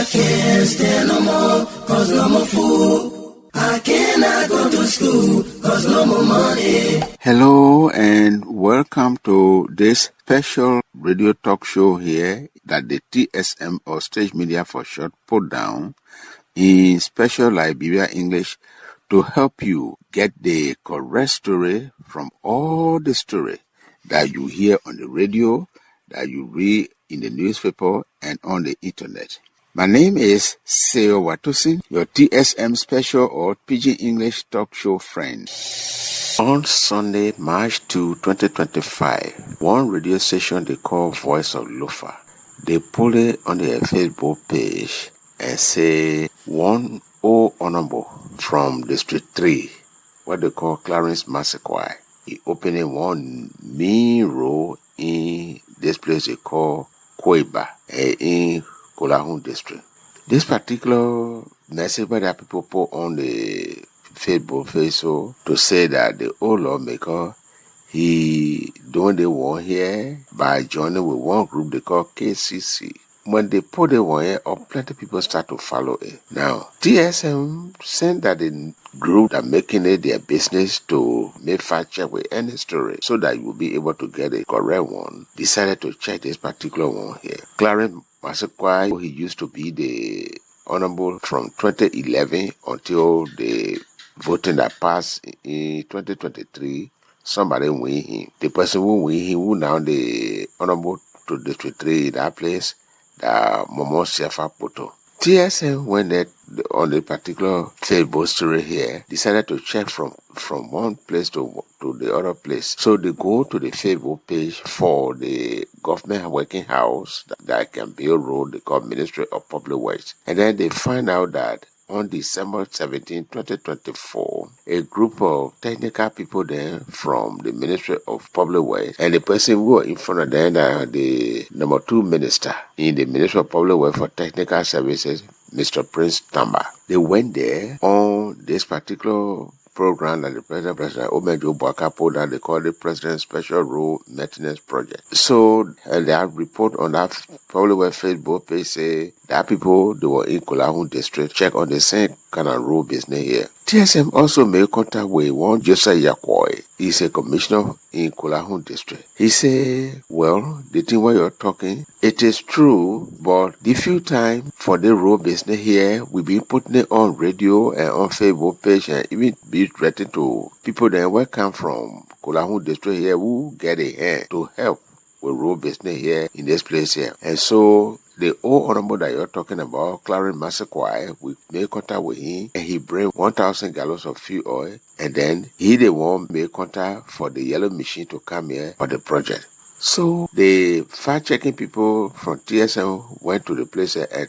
I can't stand no more, cause no more food. I cannot go to school, cause no more money. Hello and welcome to this special radio talk show here that the TSM or Stage Media for short put down in special Liberian English to help you get the correct story from all the story that you hear on the radio, that you read in the newspaper and on the internet. My name is Seo Watusin, your TSM special or Pidgin English talk show friend. On Sunday, March 2, 2025, one radio station they call Voice of Lofa, they put it on their Facebook page and say one honorable from District 3, what they call Clarence Massacre, he opening one main road in this place they call Kweba in Kolahun district. This particular message that people put on the Facebook to say that the old lawmaker, he doing the one here by joining with one group they call KCC. When they put the one here, plenty people start to follow it. Now, TSM sent that the group that making it their business to make fact check with any story so that you will be able to get a correct one, decided to check this particular one here. Clarence Massacre, he used to be the honorable from 2011 until the voting that passed in 2023. Somebody win him. The person who win him, who now the honorable to District 3 in that place, the Momo Sefa Poto. TSM, when they on the particular Facebook story here, decided to check from one place to the other place. So they go to the Facebook page for the government working house that can build road, they call Ministry of Public Works. And then they find out that on December 17, 2024, a group of technical people there from the Ministry of Public Works and the person who were in front of them, the number 2 minister in the Ministry of Public Works for Technical Services, Mr. Prince Tamba. They went there on this particular program that the President Omejo Bwaka that they call the President Special Road Maintenance Project. So that report on that Public Works Facebook page say that people they were in Kolahun district check on the same kind of road business here. TSM also made contact with one Joseph Yakoi. He's a commissioner in Kolahun district. He said, well, the thing where you're talking, it is true, but the few time for the road business here, we've been putting it on radio and on Facebook page and even be threatened to people that will come from Kolahun district here who get a hand to help with road business here in this place here. And so the old honorable that you're talking about, Clarence Massacre, we made contact with him and he bring 1,000 gallons of fuel oil and then he the one made contact for the yellow machine to come here for the project. So the fact-checking people from TSM went to the place and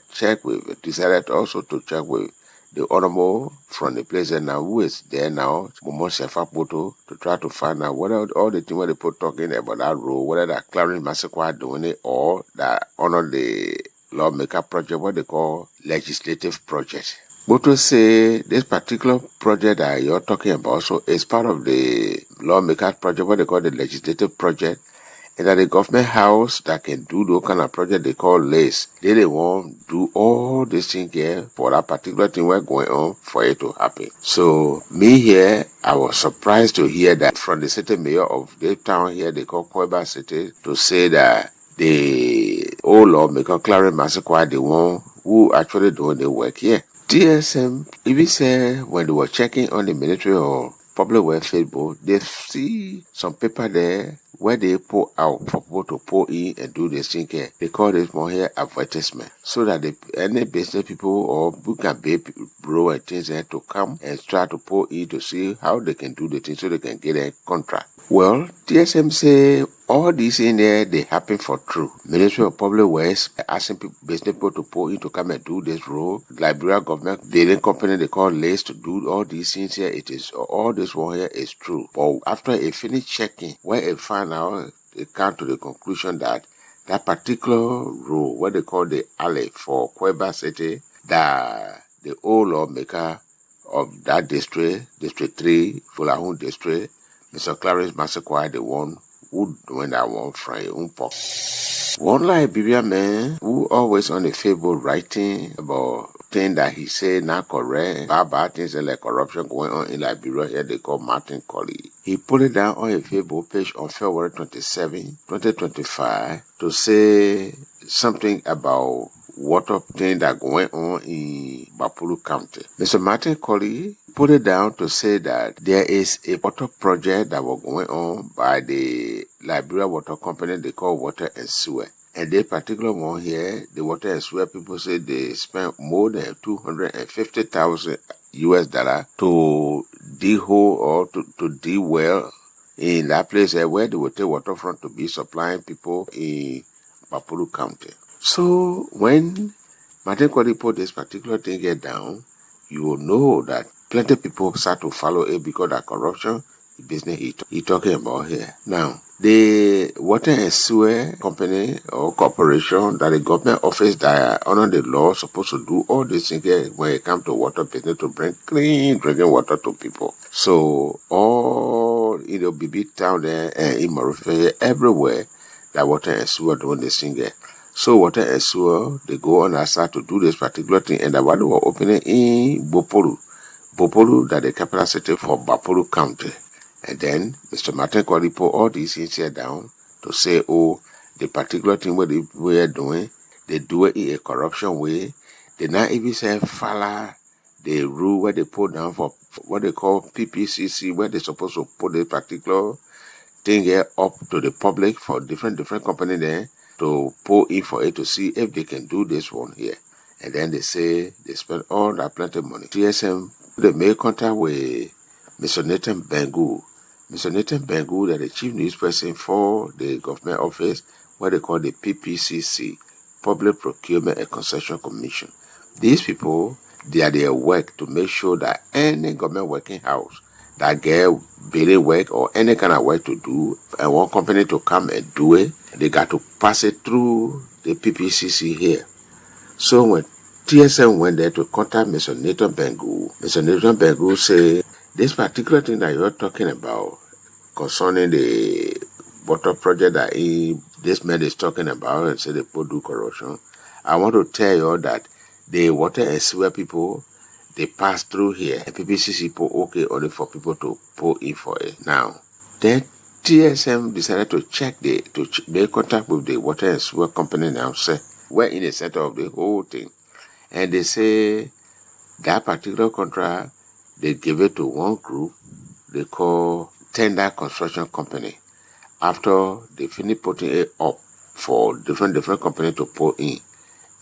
decided also to check with the honorable from the place and now who is there now, Momo Sefa Poto, to try to find out what all the things where they put talking about that road, whether that Clarence Massacre doing it or that honor the lawmaker project, what they call legislative project. Boto say this particular project that you're talking about so is part of the lawmaker project, what they call the legislative project. And that the government house that can do those kind of project they call LACE. They won't do all this thing here for that particular thing we're going on for it to happen. So me here, I was surprised to hear that from the city mayor of the town here, they call Kweba City, to say that the old lawmaker Clarence Massacre, the one who actually doing the work here. TSM, even say when they were checking on the Ministry of Public Works Facebook, they see some paper there where they put out for people to pour in and do this thing here. They call this more here advertisement. So that any business people or who can pay bro and things there to come and try to pour in to see how they can do the thing so they can get a contract. Well, TSM say all these in there, they happen for true. Ministry of Public Works asking people, business people to pour in to come and do this role. Liberian government building company they call LACE to do all these things here. It is all this one here is true. But after a finish checking, where it found out, they come to the conclusion that that particular role, what they call the alley for Kweba City, that the old lawmaker of that district, District 3, Kolahun district, Mr. Clarence Massacre, the one who doing that one from Umpok. One Liberian man who always on the Facebook writing about things that he said not correct, bad things like corruption going on in Liberia here they call Martin Colley. He put it down on a Facebook page on February 27, 2025 to say something about water thing that going on in Bapulu County. Mr. Martin Colley put it down to say that there is a water project that was going on by the Liberian Water Company they call Water and Sewer. And this particular one here, the Water and Sewer people say they spent more than $250,000 US to dig hole or to dig well in that place where they would take water from to be supplying people in Bapulu County. So when Martin Colley put this particular thing here down, you will know that plenty of people start to follow it because that corruption business he talking about here. Now, the Water and Sewer Company or corporation that the government office that under the law supposed to do all these things here when it comes to water business to bring clean drinking water to people. So all BB town there and in Maruffe everywhere that Water and Sewer doing this thing here. So Water and Sewer they go on and start to do this particular thing and the one they were opening in Bopolu that the capital city for Bapulu County. And then Mr. Martin Colley put all these things here down to say, oh, the particular thing what we are doing, they do it in a corruption way. They not even say follow the rule where they put down for what they call PPCC, where they're supposed to put the particular thing here up to the public for different company there to put in for it to see if they can do this one here. And then they say they spend all that plenty of money. TSM, they make contact with Mr. Nathan Bengu. Mr. Nathan Bengu, that the chief news person for the government office, what they call the PPCC, Public Procurement and Concession Commission. These people, they are their work to make sure that any government working house that get building work or any kind of work to do, and one company to come and do it, they got to pass it through the PPCC here. So when TSM went there to contact Mr. Nathan Bengu say, this particular thing that you're talking about concerning the water project that this man is talking about and say they put do corruption, I want to tell you that the Water and Sewer people, they pass through here. And PPCC put okay only for people to put in for it. Now, then TSM decided to make contact with the Water and Sewer Company now, say, we're in the center of the whole thing. And they say that particular contract, they give it to one group they call Tender Construction Company. After they finish putting it up for different companies to put in.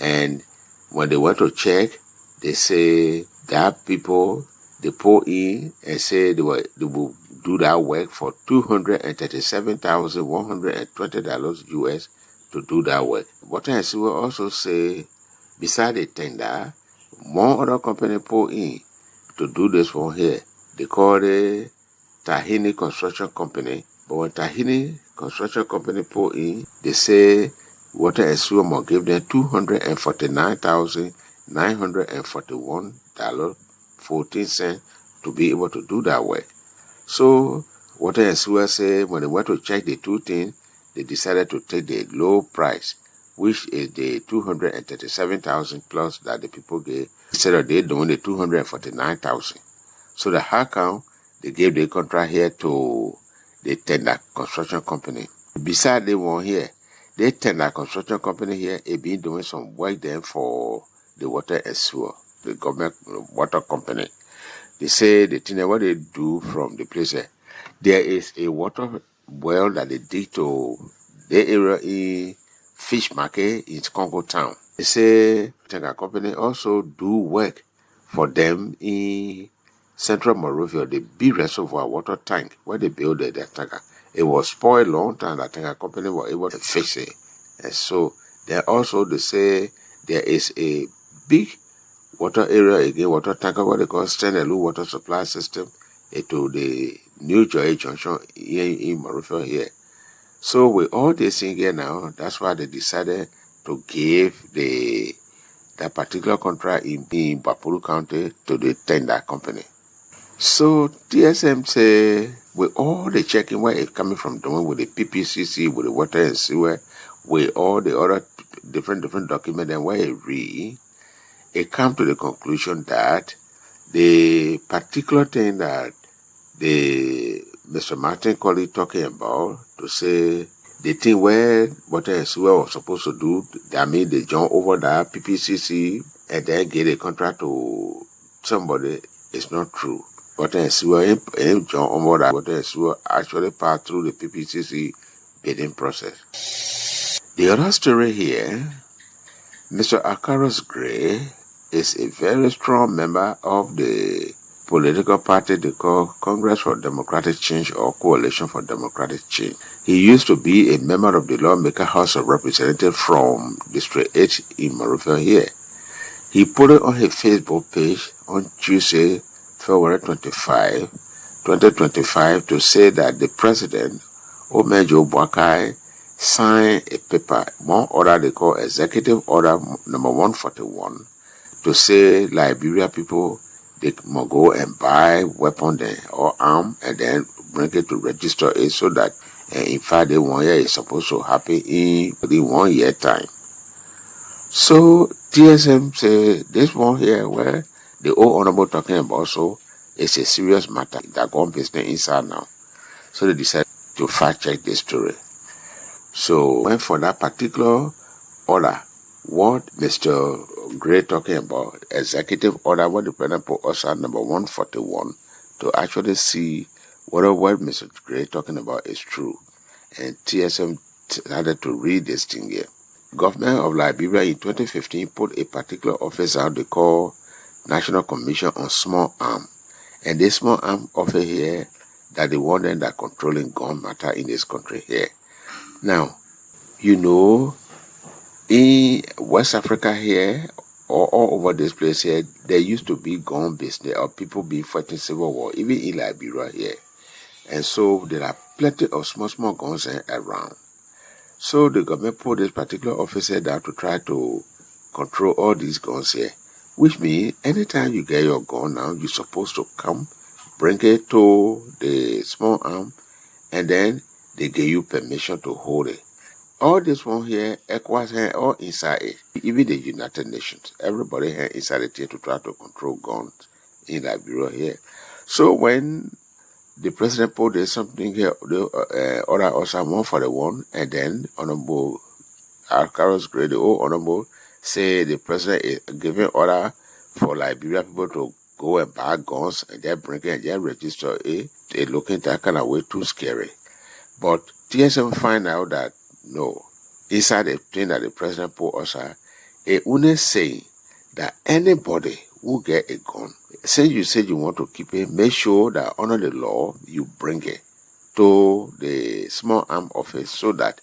And when they went to check, they say that people, they put in and say they will do that work for $237,120 US to do that work. Water and Sewer also say, beside the tender, one other company put in to do this one here. They call it Tahini Construction Company. But when Tahini Construction Company put in, they say Water and Sewer must give them $249,941.14 to be able to do that work. So Water and Sewer say when they went to check the two things, they decided to take the low price, which is the $237,000 plus that the people gave, instead of they doing the $249,000. So the how come they gave the contract here to the Tender Construction Company. Beside the one here, the Tender Construction Company here has been doing some work there for the Water and Sewer, the government water company. They say the thing what they do from the place there is a water well that they dig to the area in Fish Market in Congo Town. They say Tender Company also do work for them in Central Monrovia, the big reservoir water tank where they build the tanker. It was spoiled long time. That tanker company was able to fix it. And so they also they say there is a big water area again, water tanker, what they call standalone water supply system to the New Joy Junction here in Monrovia here. So with all this thing here now, that's why they decided to give that particular contract in Bapulu County to the Tender Company. So TSM say with all the checking where it's coming from doing with the PPCC, with the Water and Sewer, with all the other different documents, and when he read, it come to the conclusion that the particular thing that the Mr. Martin Colley talking about, to say the thing where water and sewer was supposed to do, I mean they jump over that PPCC and then get a contract to somebody, is not true. Water and sewer ain't jump over that. Water and sewer actually pass through the PPCC bidding process. The other story here, Mr. Akaros Gray is a very strong member of the political party they call Congress for Democratic Change or Coalition for Democratic Change. He used to be a member of the Lawmaker House of Representatives from District 8 in Morufel here. He put it on his Facebook page on Tuesday, February 25, 2025, to say that the president, Omejo Boakai, signed a paper, one order they call Executive Order number 141, to say Liberia people, they must go and buy weapon there or arm and then bring it to register it, so that in fact the 1 year is supposed to happen in the 1 year time. So TSM say this one here where the old honorable talking about, so it's a serious matter that gone business inside now. So they decided to fact check this story. So when for that particular order, what Mr. Gray talking about, executive order, what the president put us at number 141, to actually see whether what Mr. Gray talking about is true. And TSM started to read this thing here. Government of Liberia in 2015 put a particular office out they call National Commission on Small Arms. And this small arm office here, that the one that controlling gun matter in this country here. Now, you know, in West Africa here, or all over this place here, there used to be gun business or people being fighting civil war, even in Liberia here. And so there are plenty of small guns around. So the government put this particular officer down to try to control all these guns here, which means anytime you get your gun now, you're supposed to come, bring it to the small arm, and then they give you permission to hold it. All this one here, ECOWAS here, all inside it. Even the United Nations, everybody here inside it here to try to control guns in Liberia here. So when the president put this something here, the order also 141, and then Honorable Carlos Gray, the old Honorable, say the president is giving order for Liberia people to go and buy guns and then bring it and then register it. They looking that kind of way too scary. But TSM find out that no, inside the thing that the president put us at, it only saying that anybody who get a gun, say you said you want to keep it, make sure that under the law you bring it to the small arm office so that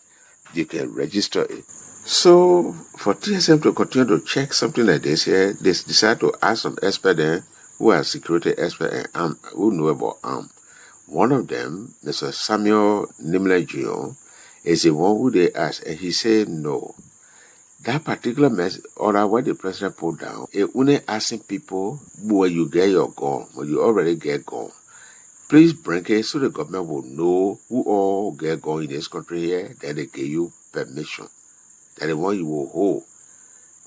you can register it. So for TSM to continue to check something like this here, they decide to ask some experts there who are security experts and who know about arm. One of them, Mr. Samuel Nimle Jr., is the one who they asked, and he said no. That particular order where the president put down, it only asking people where you get your gun, when you already get gun. Please bring it so the government will know who all get gun in this country here, then they give you permission. That the one you will hold.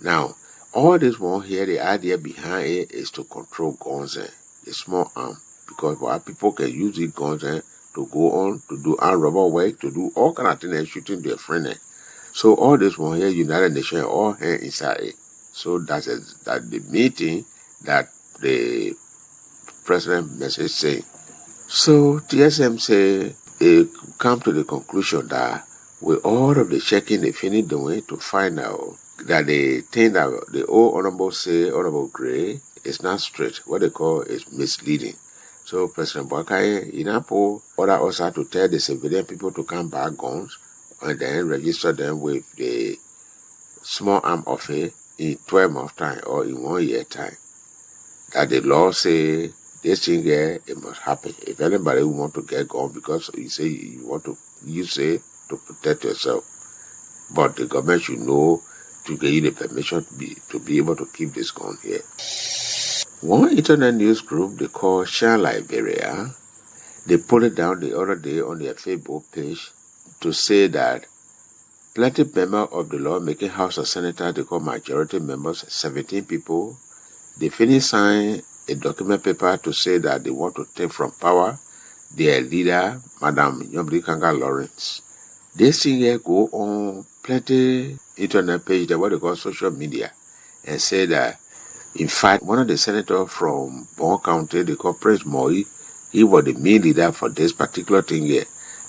Now, all this one here, the idea behind it is to control guns and the small arm. Because while people can use these guns to go on, to do armed robber work, to do all kind of things and shooting their friend. So all this one here, United Nations, all here inside it. So that's the meeting that the president message saying. So TSM say they come to the conclusion that with all of the checking they finish doing to find out that the thing that the old Honorable say, Honorable Gray, is not straight. What they call is misleading. So President Boakai, Inapo, order also to tell the civilian people to come buy guns and then register them with the small arm office in 12 months time or in 1 year time. That the law say this thing here, it must happen. If anybody want to get gun because you say you want to use it to protect yourself, but the government should know to give you the permission to be able to keep this gun here. One internet news group they call Shine Liberia, they put it down the other day on their Facebook page to say that plenty members of the lawmaking House of Senators, they call majority members, 17 people, they finish sign a document paper to say that they want to take from power their leader, Madam Nyobli Kanga Lawrence. This thing here go on plenty internet page, that what they call social media, and say that, in fact, one of the senators from Bon County, they call Prince Moi, he was the main leader for this particular thing here,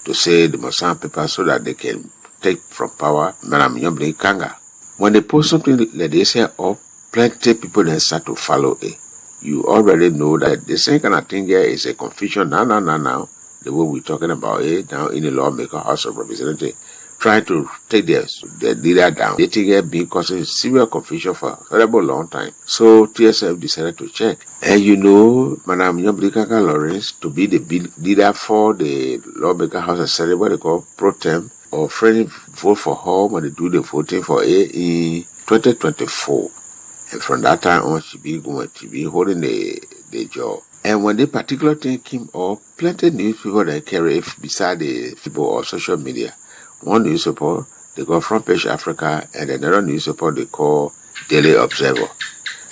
to say the must sign paper so that they can take from power Madam Nyobli Kanga. When they post something like this here up, plenty people then start to follow it. You already know that the same kind of thing here is a confusion now. The way we're talking about it now in the lawmaker House of Representatives, trying to take their leader down. They think it being causing severe confusion for a horrible long time. So TSF decided to check. And you know, Madam Nyobli Kanga Lawrence to be the leader for the lawmaker House of Senate, what they call pro tem, or friendly vote for her when they do the voting for it in 2024. And from that time on, she be holding the job. And when the particular thing came up, plenty of news people that carry beside the people or social media. One newspaper, they call Front Page Africa, and another newspaper they call Daily Observer.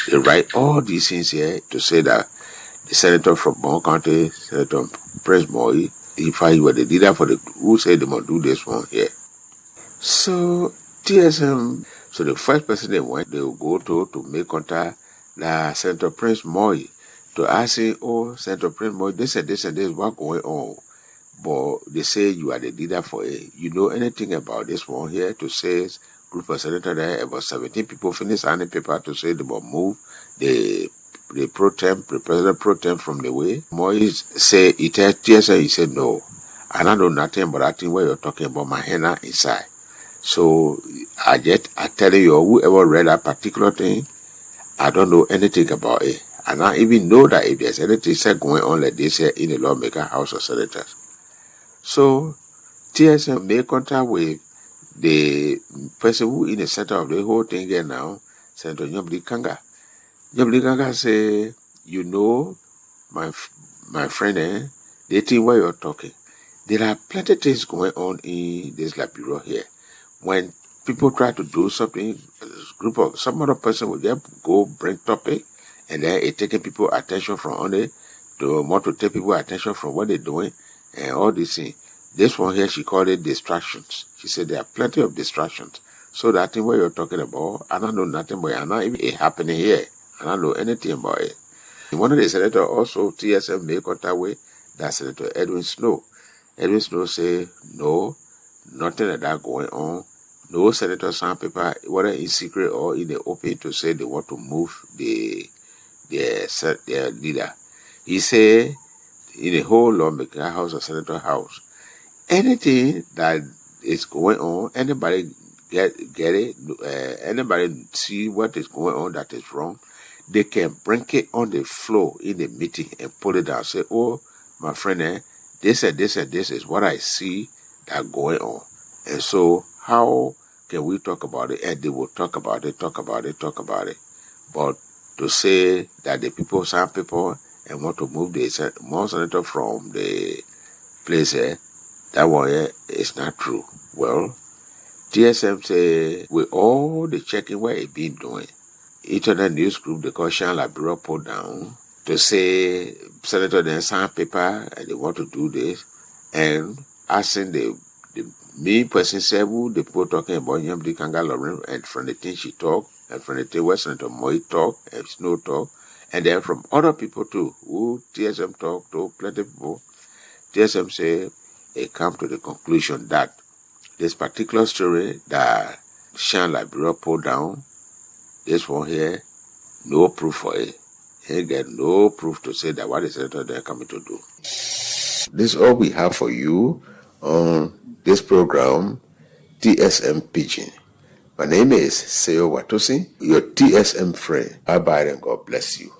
They write all these things here to say that the senator from Bon County, Senator Prince Moi, if he were the leader for the who said they must do this one here. So TSM, so the first person they went, they will go to make contact the Senator Prince Moi to ask him, oh, Senator Prince Moi, this and this, what going on? But they say you are the leader for it. You know anything about this one here to say group of senators there, about 17 people finish signing paper to say they will move the president pro tem from the way. Moise say he tell TSA, he said no. I don't know nothing about that thing where you're talking about my henna inside. So I tell you, whoever read that particular thing, I don't know anything about it. And I even know that if there's anything said going on like this here in the lawmaker House of Senators. So TSM made contact with the person who in the center of the whole thing here now, Senator Nyobli Kanga. Nyobli Kanga say, you know, my friend, the thing where you're talking, there are plenty of things going on in this Liberia here. When people try to do something, some other person will just go bring topic, and then it taking people attention from on it, to want to take people attention from what they're doing, and all these things. This one here, she called it distractions. She said there are plenty of distractions. So that thing what you're talking about, I don't know nothing about it. I don't even it happening here. I don't know anything about it. One of the senators also, TSM made contact with that Senator Edwin Snow. Edwin Snow say, no, nothing like that going on. No senator sign paper, whether in secret or in the open, to say they want to move their leader. He say, in the whole lawmaker House or Senator House, anything that is going on, anybody get it, anybody see what is going on that is wrong, they can bring it on the floor in the meeting and put it down. Say, oh, my friend, this and this and this is what I see that going on. And so how can we talk about it? And they will talk about it. But to say that the people, some people, and want to move the more senator from the place here, that one here is not true. Well, TSM say, with all the checking what it been doing, internet news group, the caution Liberia put down to say senator then sign paper and they want to do this, and asking the main person said who the people talking about Nyobli Kanga Lawrence, and from the thing she talk, and from the thing where Senator Moi talk, and Snow talk, and then from other people too, who TSM talk to plenty people, TSM say it come to the conclusion that this particular story that Shan Liberia put down, this one here, no proof for it. He get no proof to say that what the senator they're coming to do. This is all we have for you on this program, TSM Pidgin. My name is Seyo Watosi, your TSM friend. Bye-bye and God bless you.